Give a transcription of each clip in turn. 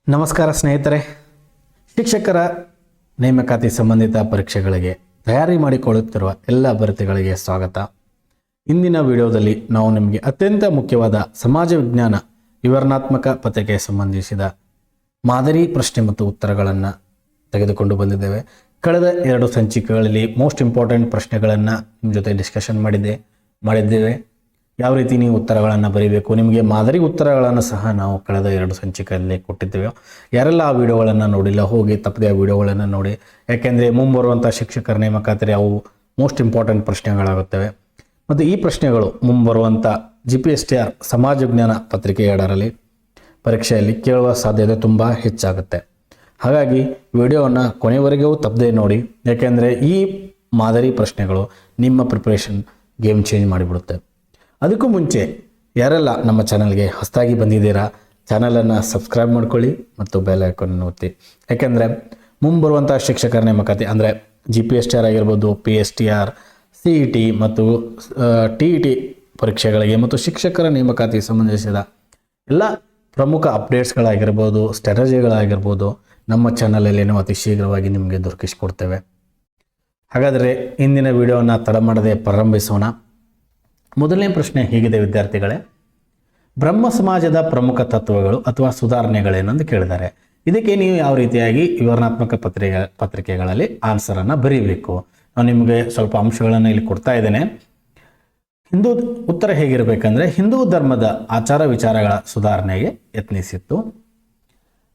ನಮಸ್ಕಾರ ಸ್ನೇಹಿತರೆ, ಶಿಕ್ಷಕರ ನೇಮಕಾತಿ ಸಂಬಂಧಿತ ಪರೀಕ್ಷೆಗಳಿಗೆ ತಯಾರಿ ಮಾಡಿಕೊಳ್ಳುತ್ತಿರುವ ಎಲ್ಲ ಅಭ್ಯರ್ಥಿಗಳಿಗೆ ಸ್ವಾಗತ. ಇಂದಿನ ವಿಡಿಯೋದಲ್ಲಿ ನಾವು ನಿಮಗೆ ಅತ್ಯಂತ ಮುಖ್ಯವಾದ ಸಮಾಜ ವಿಜ್ಞಾನ ವಿವರಣಾತ್ಮಕ ಪತ್ರಿಕೆಗೆ ಸಂಬಂಧಿಸಿದ ಮಾದರಿ ಪ್ರಶ್ನೆ ಮತ್ತು ಉತ್ತರಗಳನ್ನು ತೆಗೆದುಕೊಂಡು ಬಂದಿದ್ದೇವೆ. ಕಳೆದ 2 ಸಂಚಿಕೆಗಳಲ್ಲಿ ಮೋಸ್ಟ್ ಇಂಪಾರ್ಟೆಂಟ್ ಪ್ರಶ್ನೆಗಳನ್ನು ನಿಮ್ಮ ಜೊತೆ ಡಿಸ್ಕಷನ್ ಮಾಡಿದ್ದೇವೆ. ಯಾವ ರೀತಿ ನೀವು ಉತ್ತರಗಳನ್ನು ಬರೀಬೇಕು, ನಿಮಗೆ ಮಾದರಿ ಉತ್ತರಗಳನ್ನು ಸಹ ನಾವು ಕಳೆದ 2 ಸಂಚಿಕೆಯಲ್ಲಿ ಕೊಟ್ಟಿದ್ದೇವೆ. ಯಾರೆಲ್ಲ ಆ ವಿಡಿಯೋಗಳನ್ನು ನೋಡಿಲ್ಲ ಹೋಗಿ ತಪ್ಪದೆ ಆ ವಿಡಿಯೋಗಳನ್ನು ನೋಡಿ. ಯಾಕೆಂದರೆ ಮುಂಬರುವಂಥ ಶಿಕ್ಷಕರ ನೇಮಕಾತಿ ಅವು ಮೋಸ್ಟ್ ಇಂಪಾರ್ಟೆಂಟ್ ಪ್ರಶ್ನೆಗಳಾಗುತ್ತವೆ. ಮತ್ತು ಈ ಪ್ರಶ್ನೆಗಳು ಮುಂಬರುವಂಥ GPSTR ಸಮಾಜ ವಿಜ್ಞಾನ ಪತ್ರಿಕೆ 2ರಲ್ಲಿ ಪರೀಕ್ಷೆಯಲ್ಲಿ ಕೇಳುವ ಸಾಧ್ಯತೆ ತುಂಬ ಹೆಚ್ಚಾಗುತ್ತೆ. ಹಾಗಾಗಿ ವಿಡಿಯೋವನ್ನು ಕೊನೆವರೆಗೂ ತಪ್ಪದೆ ನೋಡಿ. ಯಾಕೆಂದರೆ ಈ ಮಾದರಿ ಪ್ರಶ್ನೆಗಳು ನಿಮ್ಮ ಪ್ರಿಪ್ರೇಷನ್ ಗೇಮ್ ಚೇಂಜ್ ಮಾಡಿಬಿಡುತ್ತೆ. ಅದಕ್ಕೂ ಮುಂಚೆ ಯಾರೆಲ್ಲ ನಮ್ಮ ಚಾನಲ್ಗೆ ಹೊಸದಾಗಿ ಬಂದಿದ್ದೀರಾ, ಚಾನಲನ್ನು ಸಬ್ಸ್ಕ್ರೈಬ್ ಮಾಡ್ಕೊಳ್ಳಿ ಮತ್ತು ಬೆಲ್ ಐಕಾನ್ ಒತ್ತಿ. ಯಾಕೆಂದರೆ ಮುಂಬರುವಂಥ ಶಿಕ್ಷಕರ ನೇಮಕಾತಿ ಅಂದರೆ GPSTR ಆಗಿರ್ಬೋದು, PSTR, CET ಮತ್ತು TET ಪರೀಕ್ಷೆಗಳಿಗೆ ಮತ್ತು ಶಿಕ್ಷಕರ ನೇಮಕಾತಿ ಸಂಬಂಧಿಸಿದ ಎಲ್ಲ ಪ್ರಮುಖ ಅಪ್ಡೇಟ್ಸ್ಗಳಾಗಿರ್ಬೋದು, ಸ್ಟ್ರಾಟಜಿಗಳಾಗಿರ್ಬೋದು ನಮ್ಮ ಚಾನಲಲ್ಲಿ ನಾವು ಅತಿ ಶೀಘ್ರವಾಗಿ ನಿಮಗೆ ದೊರಕಿಸಿಕೊಡ್ತೇವೆ. ಹಾಗಾದರೆ ಇಂದಿನ ವಿಡಿಯೋವನ್ನು ತಡ ಮಾಡದೆ ಪ್ರಾರಂಭಿಸೋಣ. ಮೊದಲನೇ ಪ್ರಶ್ನೆ ಹೀಗಿದೆ ವಿದ್ಯಾರ್ಥಿಗಳೇ, ಬ್ರಹ್ಮ ಸಮಾಜದ ಪ್ರಮುಖ ತತ್ವಗಳು ಅಥವಾ ಸುಧಾರಣೆಗಳೇನೆಂದು ಕೇಳಿದ್ದಾರೆ. ಇದಕ್ಕೆ ನೀವು ಯಾವ ರೀತಿಯಾಗಿ ವಿವರಣಾತ್ಮಕ ಪತ್ರಿಕೆಗಳಲ್ಲಿ ಆನ್ಸರನ್ನು ಬರೀಬೇಕು. ನಾನು ನಿಮಗೆ ಸ್ವಲ್ಪ ಅಂಶಗಳನ್ನು ಇಲ್ಲಿ ಕೊಡ್ತಾ ಇದ್ದೇನೆ. ಉತ್ತರ ಹೇಗಿರಬೇಕಂದ್ರೆ, ಹಿಂದೂ ಧರ್ಮದ ಆಚಾರ ವಿಚಾರಗಳ ಸುಧಾರಣೆಗೆ ಯತ್ನಿಸಿತ್ತು,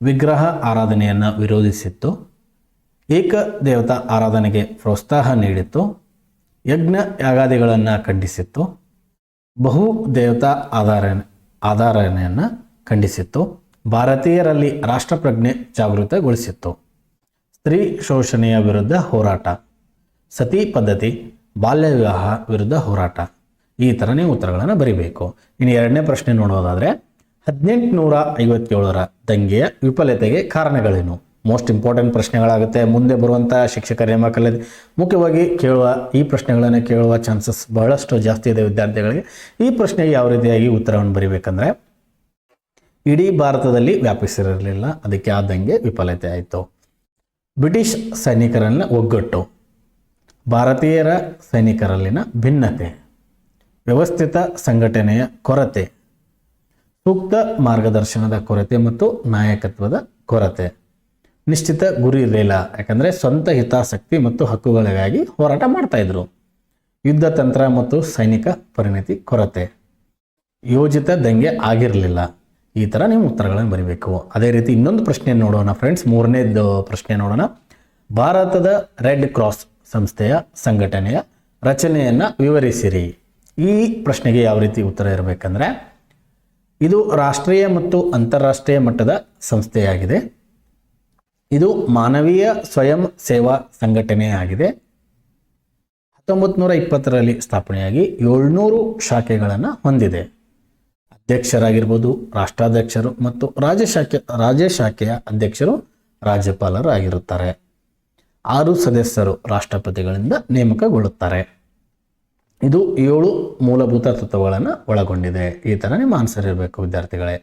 ವಿಗ್ರಹ ಆರಾಧನೆಯನ್ನು ವಿರೋಧಿಸಿತ್ತು, ಏಕ ದೇವತಾ ಆರಾಧನೆಗೆ ಪ್ರೋತ್ಸಾಹ ನೀಡಿತ್ತು, ಯಜ್ಞ ಯಾಗಾದಿಗಳನ್ನು ಖಂಡಿಸಿತ್ತು, ಬಹು ದೇವತಾ ಆಧಾರಣೆಯನ್ನು ಖಂಡಿಸಿತ್ತು, ಭಾರತೀಯರಲ್ಲಿ ರಾಷ್ಟ್ರಪ್ರಜ್ಞೆ ಜಾಗೃತಗೊಳಿಸಿತ್ತು, ಸ್ತ್ರೀ ಶೋಷಣೆಯ ವಿರುದ್ಧ ಹೋರಾಟ, ಸತಿ ಪದ್ಧತಿ, ಬಾಲ್ಯ ವಿವಾಹ ವಿರುದ್ಧ ಹೋರಾಟ. ಈ ಥರ ನೀವು ಉತ್ತರಗಳನ್ನು ಬರೀಬೇಕು. ಇನ್ನು ಎರಡನೇ ಪ್ರಶ್ನೆ ನೋಡೋದಾದರೆ, 1857ರ ದಂಗೆಯ ವಿಫಲತೆಗೆ ಕಾರಣಗಳೇನು? Most important ಪ್ರಶ್ನೆಗಳಾಗುತ್ತೆ. ಮುಂದೆ ಬರುವಂಥ ಶಿಕ್ಷಕರ ನೇಮಕಾತಿ ಮುಖ್ಯವಾಗಿ ಈ ಪ್ರಶ್ನೆಗಳನ್ನು ಕೇಳುವ ಚಾನ್ಸಸ್ ಬಹಳಷ್ಟು ಜಾಸ್ತಿ ಇದೆ ವಿದ್ಯಾರ್ಥಿಗಳಿಗೆ. ಈ ಪ್ರಶ್ನೆಗೆ ಯಾವ ರೀತಿಯಾಗಿ ಉತ್ತರವನ್ನು ಬರೀಬೇಕಂದ್ರೆ, ಇಡೀ ಭಾರತದಲ್ಲಿ ವ್ಯಾಪಿಸಿರಲಿಲ್ಲ, ಅದಕ್ಕೆ ಆದಂಗೆ ವಿಫಲತೆ ಆಯಿತು. ಬ್ರಿಟಿಷ್ ಸೈನಿಕರನ್ನ ಒಗ್ಗಟ್ಟು, ಭಾರತೀಯರ ಸೈನಿಕರಲ್ಲಿನ ಭಿನ್ನತೆ, ವ್ಯವಸ್ಥಿತ ಸಂಘಟನೆಯ ಕೊರತೆ, ಸೂಕ್ತ ಮಾರ್ಗದರ್ಶನದ ಕೊರತೆ ಮತ್ತು ನಾಯಕತ್ವದ ಕೊರತೆ, ನಿಶ್ಚಿತ ಗುರಿ ಇರಲಿಲ್ಲ, ಯಾಕಂದರೆ ಸ್ವಂತ ಹಿತಾಸಕ್ತಿ ಮತ್ತು ಹಕ್ಕುಗಳಿಗಾಗಿ ಹೋರಾಟ ಮಾಡ್ತಾಯಿದ್ರು, ಯುದ್ಧ ತಂತ್ರ ಮತ್ತು ಸೈನಿಕ ಪರಿಣತಿ ಕೊರತೆ, ಯೋಜಿತ ದಂಗೆ ಆಗಿರಲಿಲ್ಲ. ಈ ಥರ ನೀವು ಉತ್ತರಗಳನ್ನು ಬರೀಬೇಕು. ಅದೇ ರೀತಿ ಇನ್ನೊಂದು ಪ್ರಶ್ನೆ ನೋಡೋಣ ಫ್ರೆಂಡ್ಸ್. 3ನೇದು ಪ್ರಶ್ನೆ ನೋಡೋಣ. ಭಾರತದ ರೆಡ್ ಕ್ರಾಸ್ ಸಂಸ್ಥೆಯ ಸಂಘಟನೆಯ ರಚನೆಯನ್ನು ವಿವರಿಸಿರಿ. ಈ ಪ್ರಶ್ನೆಗೆ ಯಾವ ರೀತಿ ಉತ್ತರ ಇರಬೇಕಂದ್ರೆ, ಇದು ರಾಷ್ಟ್ರೀಯ ಮತ್ತು ಅಂತಾರಾಷ್ಟ್ರೀಯ ಮಟ್ಟದ ಸಂಸ್ಥೆಯಾಗಿದೆ. ಇದು ಮಾನವೀಯ ಸ್ವಯಂ ಸೇವಾ ಸಂಘಟನೆಯಾಗಿದೆ. 1920ರಲ್ಲಿ ಸ್ಥಾಪನೆಯಾಗಿ 700 ಶಾಖೆಗಳನ್ನು ಹೊಂದಿದೆ. ಅಧ್ಯಕ್ಷರಾಗಿರ್ಬೋದು ರಾಷ್ಟ್ರಾಧ್ಯಕ್ಷರು ಮತ್ತು ರಾಜ್ಯ ಶಾಖೆಯ ಅಧ್ಯಕ್ಷರು ರಾಜ್ಯಪಾಲರು ಆಗಿರುತ್ತಾರೆ. 6 ಸದಸ್ಯರು ರಾಷ್ಟ್ರಪತಿಗಳಿಂದ ನೇಮಕಗೊಳ್ಳುತ್ತಾರೆ. ಇದು 7 ಮೂಲಭೂತ ತತ್ವಗಳನ್ನು ಒಳಗೊಂಡಿದೆ. ಈ ಥರ ನಿಮ್ಮ ಆನ್ಸರ್ ಇರಬೇಕು ವಿದ್ಯಾರ್ಥಿಗಳೇ.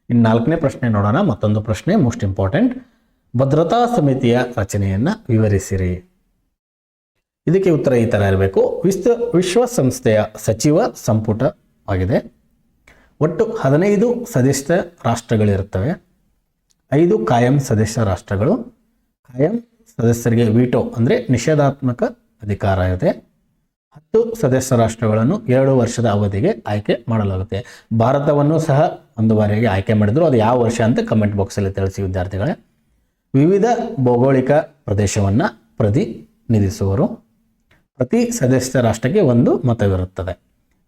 ಇನ್ನು 4ನೇ ಪ್ರಶ್ನೆ ನೋಡೋಣ. ಮತ್ತೊಂದು ಪ್ರಶ್ನೆ ಮೋಸ್ಟ್ ಇಂಪಾರ್ಟೆಂಟ್. ಭದ್ರತಾ ಸಮಿತಿಯ ರಚನೆಯನ್ನು ವಿವರಿಸಿರಿ. ಇದಕ್ಕೆ ಉತ್ತರ ಈ ಥರ ಇರಬೇಕು. ವಿಶ್ವಸಂಸ್ಥೆಯ ಸಚಿವ ಸಂಪುಟ ಆಗಿದೆ. ಒಟ್ಟು 15 ಸದಸ್ಯ ರಾಷ್ಟ್ರಗಳಿರುತ್ತವೆ. 5 ಕಾಯಂ ಸದಸ್ಯ ರಾಷ್ಟ್ರಗಳು. ಕಾಯಂ ಸದಸ್ಯರಿಗೆ ವೀಟೋ ಅಂದರೆ ನಿಷೇಧಾತ್ಮಕ ಅಧಿಕಾರ ಇದೆ. 10 ಸದಸ್ಯ ರಾಷ್ಟ್ರಗಳನ್ನು 2 ವರ್ಷದ ಅವಧಿಗೆ ಆಯ್ಕೆ ಮಾಡಲಾಗುತ್ತೆ. ಭಾರತವನ್ನು ಸಹ ಒಂದು ಬಾರಿಗೆ ಆಯ್ಕೆ ಮಾಡಿದ್ರು. ಅದು ಯಾವ ವರ್ಷ ಅಂತ ಕಮೆಂಟ್ ಬಾಕ್ಸಲ್ಲಿ ತಿಳಿಸಿ ವಿದ್ಯಾರ್ಥಿಗಳೇ. ವಿವಿಧ ಭೌಗೋಳಿಕ ಪ್ರದೇಶವನ್ನು ಪ್ರತಿನಿಧಿಸುವರು. ಪ್ರತಿ ಸದಸ್ಯ ರಾಷ್ಟ್ರಕ್ಕೆ 1 ಮತವಿರುತ್ತದೆ.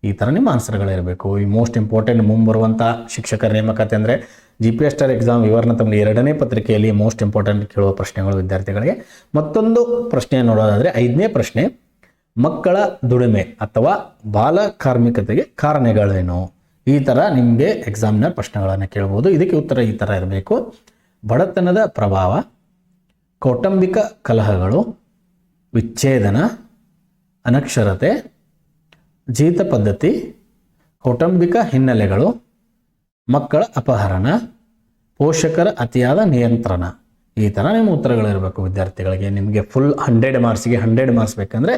ಈ ಥರ ನಿಮ್ಮ ಆನ್ಸರ್ಗಳಿರಬೇಕು. ಈ ಮೋಸ್ಟ್ ಇಂಪಾರ್ಟೆಂಟ್ ಮುಂಬರುವಂಥ ಶಿಕ್ಷಕರ ನೇಮಕಾತಿ ಅಂದರೆ GPSTR ಎಕ್ಸಾಮ್ ವಿವರಣಾತ್ಮಕ 2ನೇ ಪತ್ರಿಕೆಯಲ್ಲಿ ಮೋಸ್ಟ್ ಇಂಪಾರ್ಟೆಂಟ್ ಕೇಳುವ ಪ್ರಶ್ನೆಗಳು ವಿದ್ಯಾರ್ಥಿಗಳಿಗೆ. ಮತ್ತೊಂದು ಪ್ರಶ್ನೆ ನೋಡೋದಾದರೆ 5ನೇ ಪ್ರಶ್ನೆ, ಮಕ್ಕಳ ದುಡಿಮೆ ಅಥವಾ ಬಾಲ ಕಾರ್ಮಿಕತೆಗೆ ಕಾರಣಗಳೇನು? ಈ ಥರ ನಿಮಗೆ ಎಕ್ಸಾಮ್ನ ಪ್ರಶ್ನೆಗಳನ್ನು ಕೇಳ್ಬೋದು. ಇದಕ್ಕೆ ಉತ್ತರ ಈ ಥರ ಇರಬೇಕು. ಬಡತನದ ಪ್ರಭಾವ, ಕೌಟುಂಬಿಕ ಕಲಹಗಳು, ವಿಚ್ಛೇದನ, ಅನಕ್ಷರತೆ, ಜೀತ ಪದ್ಧತಿ, ಕೌಟುಂಬಿಕ ಹಿನ್ನೆಲೆಗಳು, ಮಕ್ಕಳ ಅಪಹರಣ, ಪೋಷಕರ ಅತಿಯಾದ ನಿಯಂತ್ರಣ. ಈ ಥರ ನಿಮ್ಮ ಉತ್ತರಗಳಿರಬೇಕು ವಿದ್ಯಾರ್ಥಿಗಳಿಗೆ. ನಿಮಗೆ ಫುಲ್ 100 ಮಾರ್ಕ್ಸಿಗೆ 100 ಮಾರ್ಕ್ಸ್ ಬೇಕಂದರೆ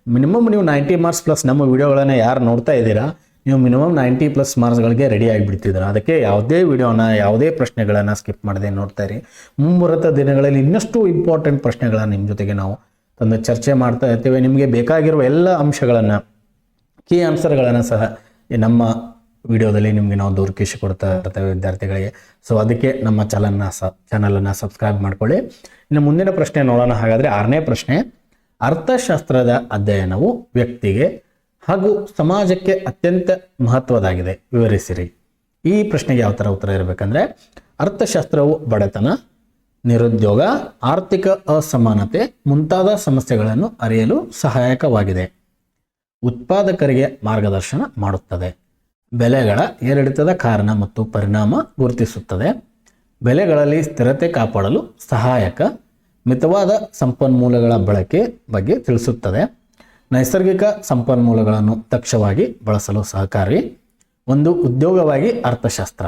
ಮಿನಿಮಮ್ ನೀವು 90 ಮಾರ್ಕ್ಸ್ ಪ್ಲಸ್ ನಮ್ಮ ವಿಡಿಯೋಗಳನ್ನು ಯಾರು ನೋಡ್ತಾ ಇದ್ದೀರಾ ನೀವು ಮಿನಿಮಮ್ 90+ ಮಾರ್ಕ್ಸ್ಗಳಿಗೆ ರೆಡಿ ಆಗಿಬಿಡ್ತಿದ್ದೀರಾ. ಅದಕ್ಕೆ ಯಾವುದೇ ವಿಡಿಯೋನ ಯಾವುದೇ ಪ್ರಶ್ನೆಗಳನ್ನು ಸ್ಕಿಪ್ ಮಾಡದೆ ನೋಡ್ತಾ ಇರಿ. ಮುಂಬರುವ ದಿನಗಳಲ್ಲಿ ಇನ್ನಷ್ಟು ಇಂಪಾರ್ಟೆಂಟ್ ಪ್ರಶ್ನೆಗಳನ್ನು ನಿಮ್ಮ ಜೊತೆಗೆ ನಾವು ತಂದು ಚರ್ಚೆ ಮಾಡ್ತಾ ಇರ್ತೀವಿ. ನಿಮಗೆ ಬೇಕಾಗಿರುವ ಎಲ್ಲ ಅಂಶಗಳನ್ನು ಕೀ ಆನ್ಸರ್ಗಳನ್ನು ಸಹ ನಮ್ಮ ವಿಡಿಯೋದಲ್ಲಿ ನಿಮಗೆ ನಾವು ದೊರಕಿಸಿ ಕೊಡ್ತಾ ಇರ್ತೇವೆ ವಿದ್ಯಾರ್ಥಿಗಳಿಗೆ. ಸೊ ಅದಕ್ಕೆ ನಮ್ಮ ಚಾನಲನ್ನು ಸಬ್ಸ್ಕ್ರೈಬ್ ಮಾಡ್ಕೊಳ್ಳಿ. ಇನ್ನು ಮುಂದಿನ ಪ್ರಶ್ನೆ ನೋಡೋಣ. ಹಾಗಾದರೆ 6ನೇ ಪ್ರಶ್ನೆ, ಅರ್ಥಶಾಸ್ತ್ರದ ಅಧ್ಯಯನವು ವ್ಯಕ್ತಿಗೆ ಹಾಗೂ ಸಮಾಜಕ್ಕೆ ಅತ್ಯಂತ ಮಹತ್ವದಾಗಿದೆ, ವಿವರಿಸಿರಿ. ಈ ಪ್ರಶ್ನೆಗೆ ಯಾವ ಥರ ಉತ್ತರ ಇರಬೇಕಂದ್ರೆ, ಅರ್ಥಶಾಸ್ತ್ರವು ಬಡತನ, ನಿರುದ್ಯೋಗ, ಆರ್ಥಿಕ ಅಸಮಾನತೆ ಮುಂತಾದ ಸಮಸ್ಯೆಗಳನ್ನು ಅರಿಯಲು ಸಹಾಯಕವಾಗಿದೆ. ಉತ್ಪಾದಕರಿಗೆ ಮಾರ್ಗದರ್ಶನ ಮಾಡುತ್ತದೆ. ಬೆಲೆಗಳ ಏರಿಳಿತದ ಕಾರಣ ಮತ್ತು ಪರಿಣಾಮ ಗುರುತಿಸುತ್ತದೆ. ಬೆಲೆಗಳಲ್ಲಿ ಸ್ಥಿರತೆ ಕಾಪಾಡಲು ಸಹಾಯಕ. ಮಿತವಾದ ಸಂಪನ್ಮೂಲಗಳ ಬಳಕೆ ಬಗ್ಗೆ ತಿಳಿಸುತ್ತದೆ. ನೈಸರ್ಗಿಕ ಸಂಪನ್ಮೂಲಗಳನ್ನು ದಕ್ಷವಾಗಿ ಬಳಸಲು ಸಹಕಾರಿ. ಒಂದು ಉದ್ಯೋಗವಾಗಿ ಅರ್ಥಶಾಸ್ತ್ರ.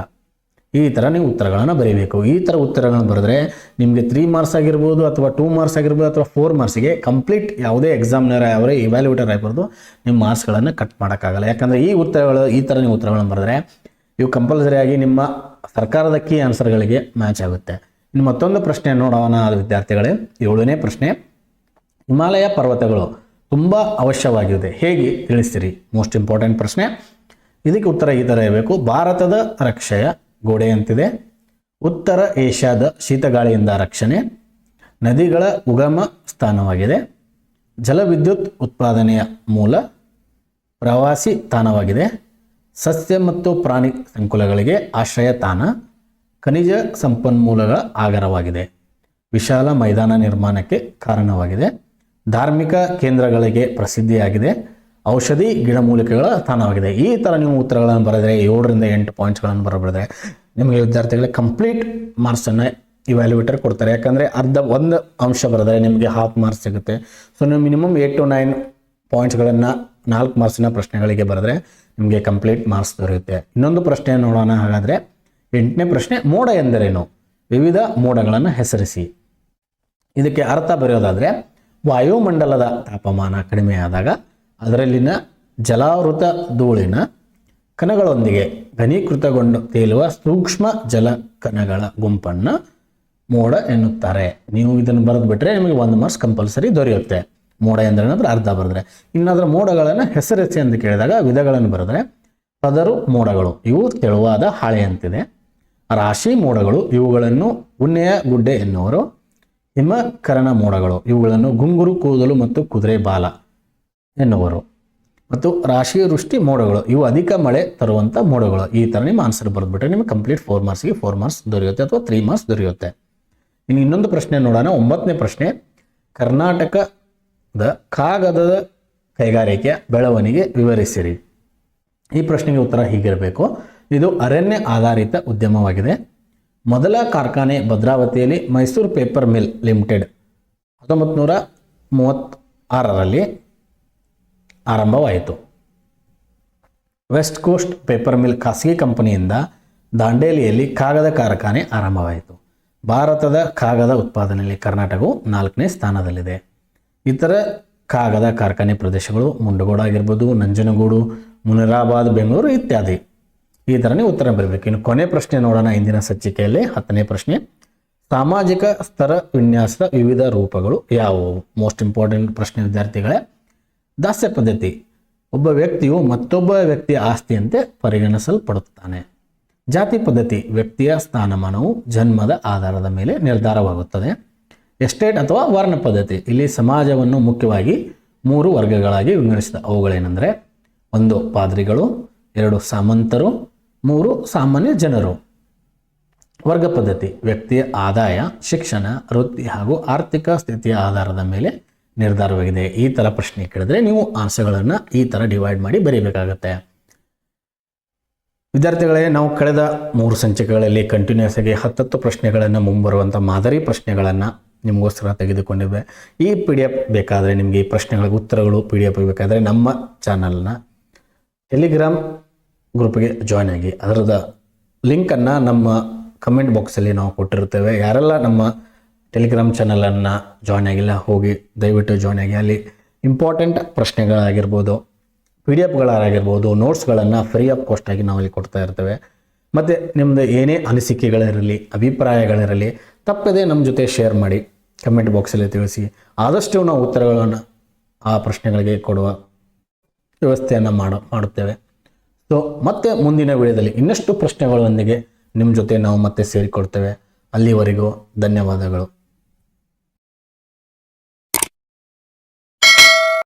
ಈ ಥರ ನೀವು ಉತ್ತರಗಳನ್ನು ಬರೀಬೇಕು. ಈ ಥರ ಉತ್ತರಗಳನ್ನು ಬರೆದ್ರೆ ನಿಮಗೆ 3 ಮಾರ್ಕ್ಸ್ ಆಗಿರ್ಬೋದು ಅಥವಾ 2 ಮಾರ್ಕ್ಸ್ ಆಗಿರ್ಬೋದು ಅಥವಾ 4 ಮಾರ್ಕ್ಸಿಗೆ ಕಂಪ್ಲೀಟ್ ಯಾವುದೇ ಎಕ್ಸಾಮ್ನರ್ ಅವರೇ ಇವ್ಯಾಲ್ಯೂಟರ್ ಆಗಿರ್ಬೋದು ನಿಮ್ಮ ಮಾರ್ಕ್ಸ್ಗಳನ್ನು ಕಟ್ ಮಾಡೋಕ್ಕಾಗಲ್ಲ. ಯಾಕಂದರೆ ಈ ಥರ ನೀವು ಉತ್ತರಗಳನ್ನು ಬರೆದ್ರೆ ಇವು ಕಂಪಲ್ಸರಿಯಾಗಿ ನಿಮ್ಮ ಸರ್ಕಾರದ ಕೀ ಆನ್ಸರ್ಗಳಿಗೆ ಮ್ಯಾಚ್ ಆಗುತ್ತೆ. ಇನ್ನು ಮತ್ತೊಂದು ಪ್ರಶ್ನೆ ನೋಡೋಣ ವಿದ್ಯಾರ್ಥಿಗಳೇ. 7ನೇ ಪ್ರಶ್ನೆ, ಹಿಮಾಲಯ ಪರ್ವತಗಳು ತುಂಬ ಅವಶ್ಯವಾಗಿದೆ, ಹೇಗೆ ತಿಳಿಸಿರಿ? ಮೋಸ್ಟ್ ಇಂಪಾರ್ಟೆಂಟ್ ಪ್ರಶ್ನೆ. ಇದಕ್ಕೆ ಉತ್ತರ ಈ ಥರ ಇರಬೇಕು. ಭಾರತದ ರಕ್ಷೆಯ ಗೋಡೆಯಂತಿದೆ. ಉತ್ತರ ಏಷ್ಯಾದ ಶೀತಗಾಳಿಯಿಂದ ರಕ್ಷಣೆ. ನದಿಗಳ ಉಗಮ ಸ್ಥಾನವಾಗಿದೆ. ಜಲವಿದ್ಯುತ್ ಉತ್ಪಾದನೆಯ ಮೂಲ. ಪ್ರವಾಸಿ ತಾಣವಾಗಿದೆ. ಸಸ್ಯ ಮತ್ತು ಪ್ರಾಣಿ ಸಂಕುಲಗಳಿಗೆ ಆಶ್ರಯ ತಾಣ. ಖನಿಜ ಸಂಪನ್ಮೂಲಗಳ ಆಗರವಾಗಿದೆ. ವಿಶಾಲ ಮೈದಾನ ನಿರ್ಮಾಣಕ್ಕೆ ಕಾರಣವಾಗಿದೆ. ಧಾರ್ಮಿಕ ಕೇಂದ್ರಗಳಿಗೆ ಪ್ರಸಿದ್ಧಿಯಾಗಿದೆ. ಔಷಧಿ ಗಿಡಮೂಲಿಕೆಗಳ ತಾಣವಾಗಿದೆ. ಈ ಥರ ನೀವು ಉತ್ತರಗಳನ್ನು ಬರೆದರೆ 7ರಿಂದ 8 ಪಾಯಿಂಟ್ಸ್ಗಳನ್ನು ಬರೆದ್ರೆ ನಿಮಗೆ ವಿದ್ಯಾರ್ಥಿಗಳಿಗೆ ಕಂಪ್ಲೀಟ್ ಮಾರ್ಕ್ಸನ್ನು ಇವ್ಯಾಲ್ಯೂಟರ್ ಕೊಡ್ತಾರೆ. ಯಾಕಂದರೆ ಒಂದು ಅಂಶ ಬರೆದರೆ ನಿಮಗೆ ಹಾಫ್ ಮಾರ್ಕ್ಸ್ ಸಿಗುತ್ತೆ. ಸೊ ನೀವು ಮಿನಿಮಮ್ 8 to 9 ಪಾಯಿಂಟ್ಸ್ಗಳನ್ನು 4 ಮಾರ್ಕ್ಸಿನ ಪ್ರಶ್ನೆಗಳಿಗೆ ಬರೆದ್ರೆ ನಿಮಗೆ ಕಂಪ್ಲೀಟ್ ಮಾರ್ಕ್ಸ್ ದೊರೆಯುತ್ತೆ. ಇನ್ನೊಂದು ಪ್ರಶ್ನೆ ನೋಡೋಣ. ಹಾಗಾದರೆ 8ನೇ ಪ್ರಶ್ನೆ, ಮೋಡ ಎಂದರೇನು? ವಿವಿಧ ಮೋಡಗಳನ್ನು ಹೆಸರಿಸಿ. ಇದಕ್ಕೆ ಅರ್ಥ ಬರೆಯೋದಾದರೆ, ವಾಯುಮಂಡಲದ ತಾಪಮಾನ ಕಡಿಮೆಯಾದಾಗ ಅದರಲ್ಲಿನ ಜಲಾವೃತ ಧೂಳಿನ ಕಣಗಳೊಂದಿಗೆ ಘನೀಕೃತಗೊಂಡು ತೇಲುವ ಸೂಕ್ಷ್ಮ ಜಲ ಕಣಗಳ ಗುಂಪನ್ನು ಮೋಡ ಎನ್ನುತ್ತಾರೆ. ನೀವು ಇದನ್ನು ಬರೆದು ಬಿಟ್ಟರೆ ನಿಮಗೆ 1 ಮಾರ್ಕ್ಸ್ ಕಂಪಲ್ಸರಿ ದೊರೆಯುತ್ತೆ. ಮೋಡ ಎಂದರೆ ಅರ್ಧ ಬರೆದ್ರೆ. ಇನ್ನಾದರೂ ಮೋಡಗಳನ್ನು ಹೆಸರಿಸಿ ಅಂತ ಕೇಳಿದಾಗ ವಿಧಗಳನ್ನು ಬರೆದ್ರೆ, ಪದರು ಮೋಡಗಳು, ಇವು ತೆಳುವಾದ ಹಾಳೆಯಂತಿದೆ. ರಾಶಿ ಮೋಡಗಳು, ಇವುಗಳನ್ನು ಉಣ್ಣೆಯ ಗುಡ್ಡೆ ಎನ್ನುವರು. ಹಿಮಕರಣ ಮೋಡಗಳು, ಇವುಗಳನ್ನು ಗುಂಗುರು ಕೂದಲು ಮತ್ತು ಕುದುರೆ ಬಾಲ ಎನ್ನುವರು. ಮತ್ತು ರಾಶಿ ವೃಷ್ಟಿ ಮೋಡಗಳು, ಇವು ಅಧಿಕ ಮಳೆ ತರುವಂಥ ಮೋಡಗಳು. ಈ ಥರ ನಿಮ್ಮ ಆನ್ಸರ್ ಬರೆದ್ಬಿಟ್ರೆ ನಿಮಗೆ ಕಂಪ್ಲೀಟ್ 4 ಮಾರ್ಕ್ಸ್ಗೆ 4 ಮಾರ್ಕ್ಸ್ ದೊರೆಯುತ್ತೆ ಅಥವಾ 3 ಮಾರ್ಕ್ಸ್ ದೊರೆಯುತ್ತೆ. ಇನ್ನು ಇನ್ನೊಂದು ಪ್ರಶ್ನೆ ನೋಡೋಣ. 9ನೇ ಪ್ರಶ್ನೆ, ಕರ್ನಾಟಕದ ಕಾಗದದ ಕೈಗಾರಿಕೆಯ ಬೆಳವಣಿಗೆ ವಿವರಿಸಿರಿ. ಈ ಪ್ರಶ್ನೆಗೆ ಉತ್ತರ ಹೀಗಿರಬೇಕು. ಇದು ಅರಣ್ಯ ಆಧಾರಿತ ಉದ್ಯಮವಾಗಿದೆ. ಮೊದಲ ಕಾರ್ಖಾನೆ ಭದ್ರಾವತಿಯಲ್ಲಿ ಮೈಸೂರು ಪೇಪರ್ ಮಿಲ್ ಲಿಮಿಟೆಡ್ 1936ರಲ್ಲಿ ಆರಂಭವಾಯಿತು. ವೆಸ್ಟ್ ಕೋಸ್ಟ್ ಪೇಪರ್ ಮಿಲ್ ಖಾಸಗಿ ಕಂಪನಿಯಿಂದ ದಾಂಡೇಲಿಯಲ್ಲಿ ಕಾಗದ ಕಾರ್ಖಾನೆ ಆರಂಭವಾಯಿತು. ಭಾರತದ ಕಾಗದ ಉತ್ಪಾದನೆಯಲ್ಲಿ ಕರ್ನಾಟಕವು 4ನೇ ಸ್ಥಾನದಲ್ಲಿದೆ. ಇತರ ಕಾಗದ ಕಾರ್ಖಾನೆ ಪ್ರದೇಶಗಳು ಮುಂಡಗೋಡು ಆಗಿರ್ಬೋದು, ನಂಜನಗೂಡು, ಮುನಿರಾಬಾದ್, ಬೆಂಗಳೂರು ಇತ್ಯಾದಿ. ಈ ಥರನೇ ಉತ್ತರ ಬರಬೇಕು. ಇನ್ನು ಕೊನೆ ಪ್ರಶ್ನೆ ನೋಡೋಣ ಇಂದಿನ ಸಂಚಿಕೆಯಲ್ಲಿ. 10ನೇ ಪ್ರಶ್ನೆ, ಸಾಮಾಜಿಕ ಸ್ತರ ವಿನ್ಯಾಸದ ವಿವಿಧ ರೂಪಗಳು ಯಾವುವು? ಮೋಸ್ಟ್ ಇಂಪಾರ್ಟೆಂಟ್ ಪ್ರಶ್ನೆ ವಿದ್ಯಾರ್ಥಿಗಳೇ. ದಾಸ್ಯ ಪದ್ಧತಿ, ಒಬ್ಬ ವ್ಯಕ್ತಿಯು ಮತ್ತೊಬ್ಬ ವ್ಯಕ್ತಿಯ ಆಸ್ತಿಯಂತೆ ಪರಿಗಣಿಸಲ್ಪಡುತ್ತಾನೆ. ಜಾತಿ ಪದ್ಧತಿ, ವ್ಯಕ್ತಿಯ ಸ್ಥಾನಮಾನವು ಜನ್ಮದ ಆಧಾರದ ಮೇಲೆ ನಿರ್ಧಾರವಾಗುತ್ತದೆ. ಎಸ್ಟೇಟ್ ಅಥವಾ ವರ್ಣ ಪದ್ಧತಿ, ಇಲ್ಲಿ ಸಮಾಜವನ್ನು ಮುಖ್ಯವಾಗಿ 3 ವರ್ಗಗಳಾಗಿ ವಿಂಗಡಿಸಿದ. ಅವುಗಳೇನೆಂದರೆ 1 ಪಾದ್ರಿಗಳು, 2 ಸಾಮಂತರು, 3 ಸಾಮಾನ್ಯ ಜನರು. ವರ್ಗ ಪದ್ಧತಿ, ವ್ಯಕ್ತಿಯ ಆದಾಯ, ಶಿಕ್ಷಣ, ವೃತ್ತಿ ಹಾಗೂ ಆರ್ಥಿಕ ಸ್ಥಿತಿಯ ಆಧಾರದ ಮೇಲೆ ನಿರ್ಧಾರವಾಗಿದೆ. ಈ ಥರ ಪ್ರಶ್ನೆ ಕೇಳಿದ್ರೆ ನೀವು ಆನ್ಸರ್ಗಳನ್ನು ಈ ಥರ ಡಿವೈಡ್ ಮಾಡಿ ಬರೀಬೇಕಾಗತ್ತೆ. ವಿದ್ಯಾರ್ಥಿಗಳೇ, ನಾವು ಕಳೆದ 3 ಸಂಚಿಕೆಗಳಲ್ಲಿ ಕಂಟಿನ್ಯೂಸ್ ಆಗಿ 10 ಪ್ರಶ್ನೆಗಳನ್ನು ಮುಂಬರುವಂಥ ಮಾದರಿ ಪ್ರಶ್ನೆಗಳನ್ನು ನಿಮಗೋಸ್ಕರ ತೆಗೆದುಕೊಂಡಿವೆ. ಈ PDF ಬೇಕಾದರೆ ನಿಮಗೆ ಈ ಪ್ರಶ್ನೆಗಳಿಗೆ ಉತ್ತರಗಳು PDF ಬೇಕಾದರೆ ನಮ್ಮ ಚಾನಲ್ನ ಟೆಲಿಗ್ರಾಮ್ ಗ್ರೂಪ್ಗೆ ಜಾಯ್ನ್ ಆಗಿ ಅದರದ ಲಿಂಕನ್ನು ನಮ್ಮ ಕಮೆಂಟ್ ಬಾಕ್ಸಲ್ಲಿ ನಾವು ಕೊಟ್ಟಿರ್ತೇವೆ. ಯಾರೆಲ್ಲ ನಮ್ಮ ಟೆಲಿಗ್ರಾಮ್ ಚಾನಲನ್ನು ಜಾಯ್ನ್ ಆಗಿಲ್ಲ ಹೋಗಿ ದಯವಿಟ್ಟು ಜಾಯ್ನ್ ಆಗಿ. ಅಲ್ಲಿ ಇಂಪಾರ್ಟೆಂಟ್ ಪ್ರಶ್ನೆಗಳಾಗಿರ್ಬೋದು, PDF ನೋಟ್ಸ್ಗಳನ್ನು ಫ್ರೀ ಆಫ್ ಕಾಸ್ಟ್ ಆಗಿ ನಾವಲ್ಲಿ ಕೊಡ್ತಾ ಇರ್ತೇವೆ. ಮತ್ತು ನಿಮ್ಮದು ಏನೇ ಅನಿಸಿಕೆಗಳಿರಲಿ, ಅಭಿಪ್ರಾಯಗಳಿರಲಿ ತಪ್ಪದೇ ನಮ್ಮ ಜೊತೆ ಶೇರ್ ಮಾಡಿ, ಕಮೆಂಟ್ ಬಾಕ್ಸಲ್ಲಿ ತಿಳಿಸಿ. ಆದಷ್ಟು ನಾವು ಉತ್ತರಗಳನ್ನು ಆ ಪ್ರಶ್ನೆಗಳಿಗೆ ಕೊಡುವ ವ್ಯವಸ್ಥೆಯನ್ನು ಮಾಡುತ್ತೇವೆ. ಸೊ ಮತ್ತೆ ಮುಂದಿನ ವಿಡಿಯೋದಲ್ಲಿ ಇನ್ನಷ್ಟು ಪ್ರಶ್ನೆಗಳೊಂದಿಗೆ ನಿಮ್ಮ ಜೊತೆ ನಾವು ಮತ್ತೆ ಸೇರಿಕೊಳ್ತೇವೆ. ಅಲ್ಲಿವರೆಗೂ ಧನ್ಯವಾದಗಳು.